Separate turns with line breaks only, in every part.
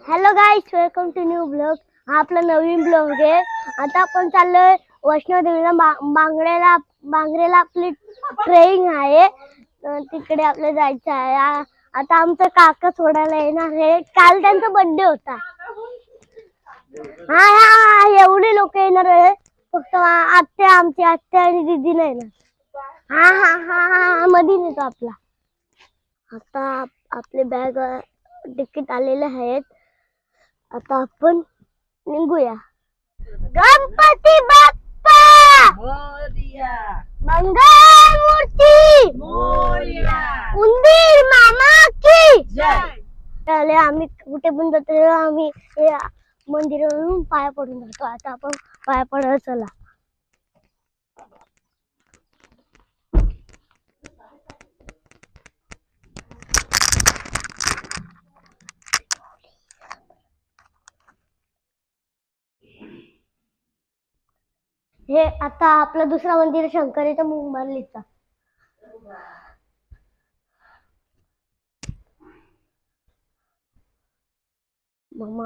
Hello guys, welcome to new blog. हा आपला नवीन blog आहे. आता आपण चाललोय वैष्णोदेवीला. बांगरेला आपली ट्रेन आहे, तिकडे आपल्याला जायचं आहे. आता आमचं काका सोडायला येणार आहे. काल त्यांचा बर्थडे होता. हा हा एवढे लोक येणार आहे. फक्त आमची आत्या आणि दीदी नाही येणार. हा हा हा हा मध्ये नेतो आपला. आता आपले बॅग तिकीट आलेले आहेत. आता आपण निघूया. गणपती बाप्पा मोरया, मंगल मूर्ती मोरया, उंदीर मामा की जय. त्याले आम्ही कुठे पण जातो, आम्ही मंदिरावरून पाया पडून जातो. आता आपण पाया पडायला चला. हे आता आपला दुसरा मंदिर शंकरीचा मुंबईचा. मम्मा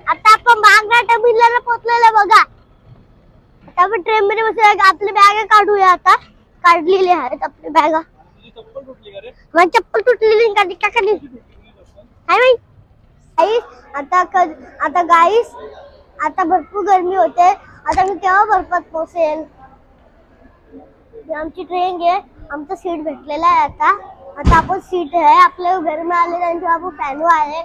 आता आपण बांद्रा टर्मिनलला पोहोचलेलो बघा. आता आपण ट्रेन मध्ये बसूया. आपली बॅग काढूया. आता काढलेली आहेत आपली बॅग. माझी चप्पल तुटलेली का काढली हाय बाई. आता गाईस, आता भरपूर गरमी होते. आता मी केव्हा बर्फात पोहोचेल. आमची ट्रेन आहे, आमचं सीट भेटलेलं आहे. आता आपण सीट आहे. आपल्या घर में आले त्यांचे आपण फॅन आहे.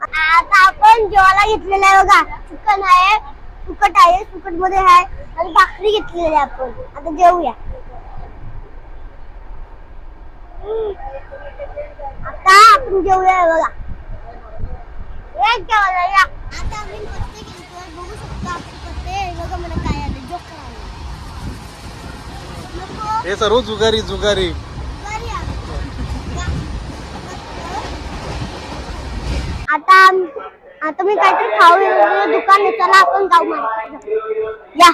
आता आपण जेवायला घेतलेलं आहे बघा. चिकन आहे, सुकट आहे, सुकट मध्ये आहे आणि भाकरी घेतलेली आहे. आपण आता जेवूया. आता आपण जेवूया बघा. एक जेवायला या. आता आम्ही पत्ते घेतोय. बघू शकता आपण पत्ते. बघा मला काय आले. जोकर आले.
हे सर्व जुगारी
आता मी काहीतरी खाऊ दुकान आहे. चला आपण जाऊ मार्केट. या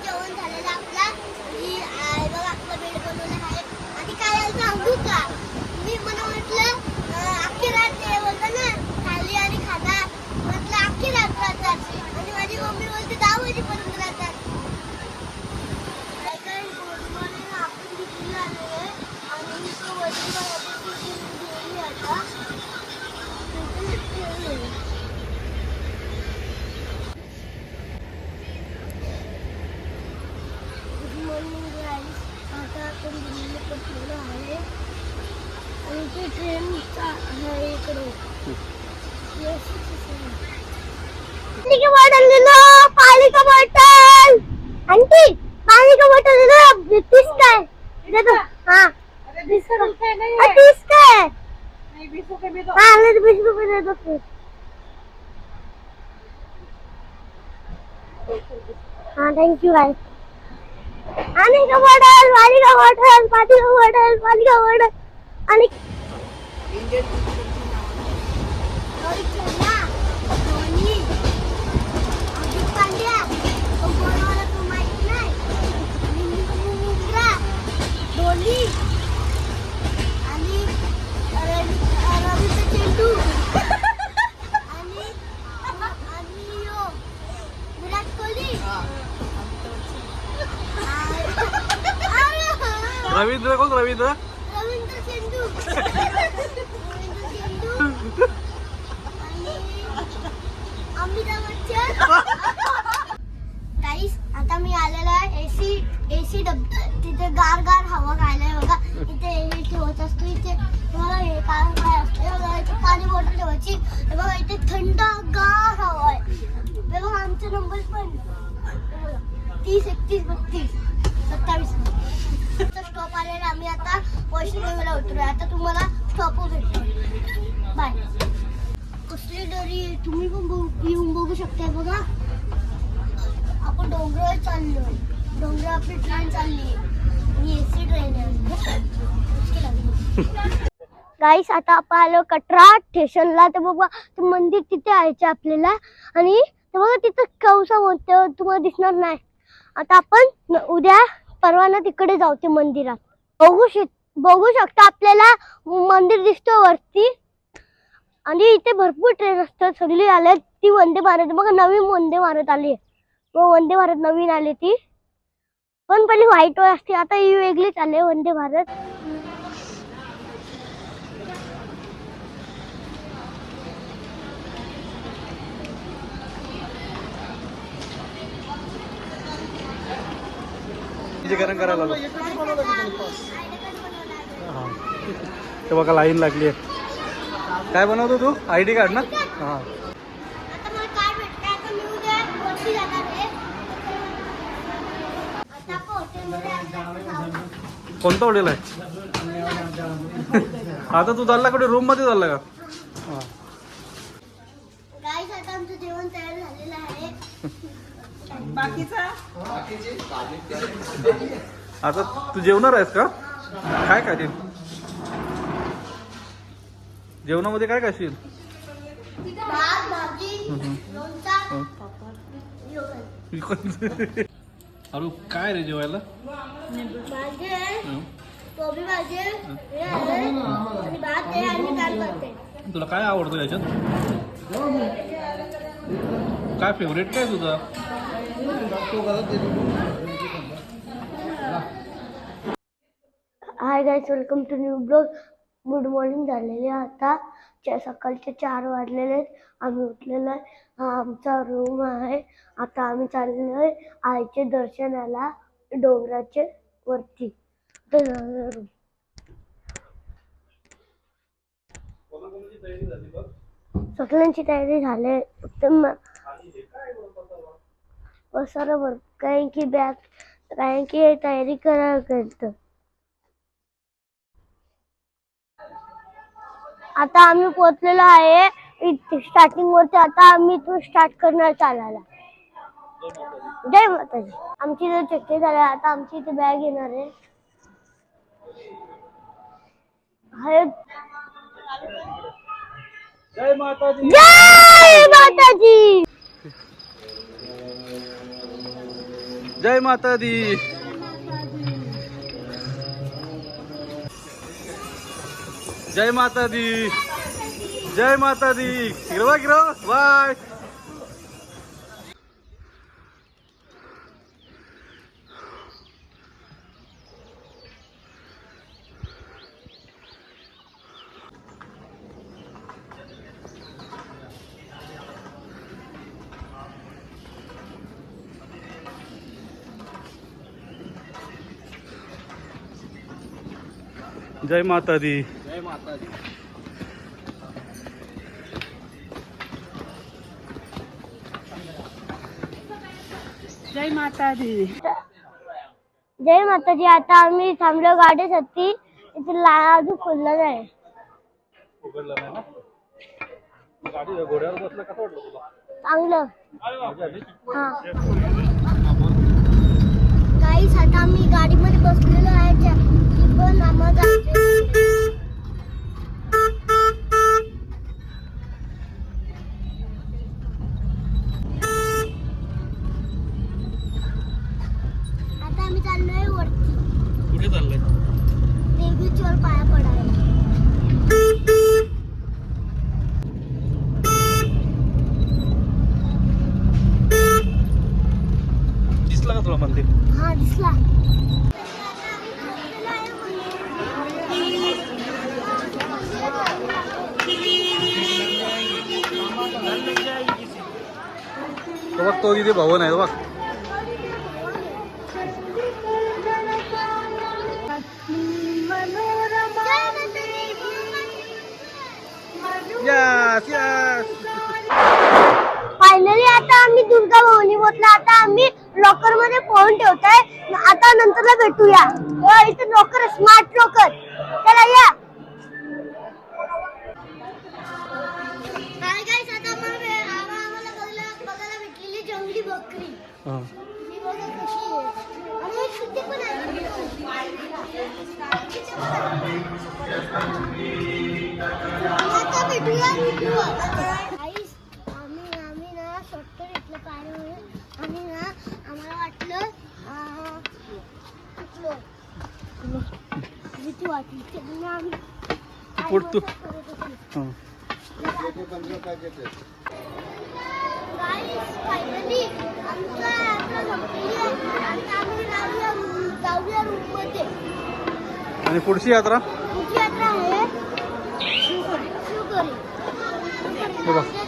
जेवण झालेलं आपला. बघा आपला बेड बनवला आहे. आणि काय सांगू का, मी मला म्हटलं अख्खी रात बोलतो ना खाली आणि खाणार. म्हटलं अख्खी रात राहतात आणि माझी मम्मी बोलते 10 वाजेपर्यंत राहतात. आपण घेतलेलं आहे आणि तो वजन आता आता आपण दिल्लीला पोहोचलेलो आहे आणि ते ट्रेन आहे इकडे. पाणी का बॉटल आंटी, पानी का बॉटल दे दो. 30 का है, दे दो. हाँ 30 का है. नहीं 20 रुपए भी दो. हाँ 20 रुपए दे दो फिर. हाँ थैंक यू गाइस. पानी का बॉटल, पानी का बॉटल, पानी का बॉटल, पानी का बॉटल आणि
रवींद्र कोण? रवींद्र
चेंडू. अमिताभ बच्चन. गाईस, आता मी आलेला आहे एसी डब्बा. तिथे गार हवा खायला बघा. इथे हे ठेवत असतो. इथे बघा हे काय असते बघा. इथे पाणी बॉटल ठेवायची. बघा इथे थंड गार हवा आहे. बघा आमचा नंबर पण 30 31 32 27. स्टॉप आलेला. आम्ही आता वैष्णोदेवीला उतरूया. आता तुम्हाला स्टॉप भेटतो. बाय. कसली दरी तुम्ही पण येऊन बघू शकता. बघा आपण डोंगरावर चाललोय. डोंगरावर आपली ट्रेन चालली आणि एसी ट्रेन आहे. गाईस आता आपण आलो कटरा स्टेशनला. तर बघा ते मंदिर तिथे यायचं आपल्याला. आणि ते बघा तिथं कौसा म्हणतो तुम्हाला दिसणार नाही. आता आपण उद्या परवाना तिकडे जाऊ ते मंदिरात. बघू शकता आपल्याला मंदिर दिसतो वरती. आणि इथे भरपूर ट्रेन असतात. सगळी आले ती वंदे भारत. बघा नवीन वंदे भारत आली. वंदे भारत नवीन आली ती. पण पहिली व्हाईट वर असते. आता ही वेगळीच आले वंदे भारत.
गरम करायला आलो. ते बघा लाईन लागली आहे. काय बनवतो तू? ID कार्ड ना? हा.
आता मला कार्ड भेटलं. आता मी उद्या वरती जाणार आहे. आता आपण हॉटेलमध्ये जाऊ.
कोणतं हॉटेल आहे? आता तू चालला कुठे? रूम मध्ये चालला का? हा.
गाईस आता आमचं जेवण तयार झालेलं आहे.
आता तू जेवणार आहेस का? काय खाशील? जेवणामध्ये काय खाशील?
भात, भाजी, लोणचा,
अरे काय रे जेवायला?
भाजी आहे, कोबी भाजी आहे, हे आहे, आणि भात आहे आणि दाल भात आहे.
तुला काय आवडतं याच्यात? काय फेवरेट काय तुझा?
Hi guys, welcome to new blog. Good morning झालेली आहे. आता सकाळचे 4 वाजलेले आहेत. आम्ही उठलेलो आहे. हा आमचा रूम आहे. आता आम्ही चाललेलो आहे आईचे दर्शनाला डोंगराचे वरती. रूम सगळ्यांची तयारी झाली. बरोबर कारण की बॅग कारण की तयारी करायला करतं. आता आम्ही पोहोचलेलो आहे स्टार्टिंग वरती. आता आम्ही इथून स्टार्ट करणार चालायला. जय माताजी. आमची इथे चक्की झाली. आता आमची इथे बॅग येणार आहे.
जय माताजी.
जय माताजी.
जय माता दी. जय माता दी. जय माता दी. गिरवा बाय. जय माता दी.
जय माता दी.
जय माता दी.
जय माताजी. आता आम्ही थांबलो गाडीसाठी. इथे अजून खुललं नाही.
उघडलं नाही ना? गाडी घोड्यावर बसलं कसं वाटलं तुला?
चांगलं.
मजा आली?
हा गाईस आता आम्ही गाडीमध्ये बसलेलो आहे. पण आम्हाला आता आम्ही चाललोय वरती.
कुठे चाललंय?
देवीच्या पाया पडायला.
दिसला का तुला मंदिर?
हा दिसला.
तो बघ तो तिथे भवन आहे बघ. Yes yes.
फायनली आता आम्ही दुर्गा भवानी पोहोचलो. आता आम्ही लॉकर मध्ये फोन ठेवतोय. आता नंतरला भेटूया. इथे लॉकर स्मार्ट लॉकर. चला या. हाय गाईस, आता आम्हाला बघायला भेटलेली जंगली बकरी. ही बघा कशी आहे. आणि किती पण आहे. भेटूया युट्यूबवर. गाईस, आम्ही ना शॉर्टकट इथलं पाहिल्यामुळे आम्ही ना आम्हाला वाटलं चुकलो. भीती वाटली त्यामुळे आम्ही
उठ तू. हं.
गाईस, फायनली आमचं यात्रा संपली आहे. आता आम्ही जाऊया रूममध्ये.
आणि पुढची यात्रा
पुढची यात्रा आहे शिवकरी.
हे बघ.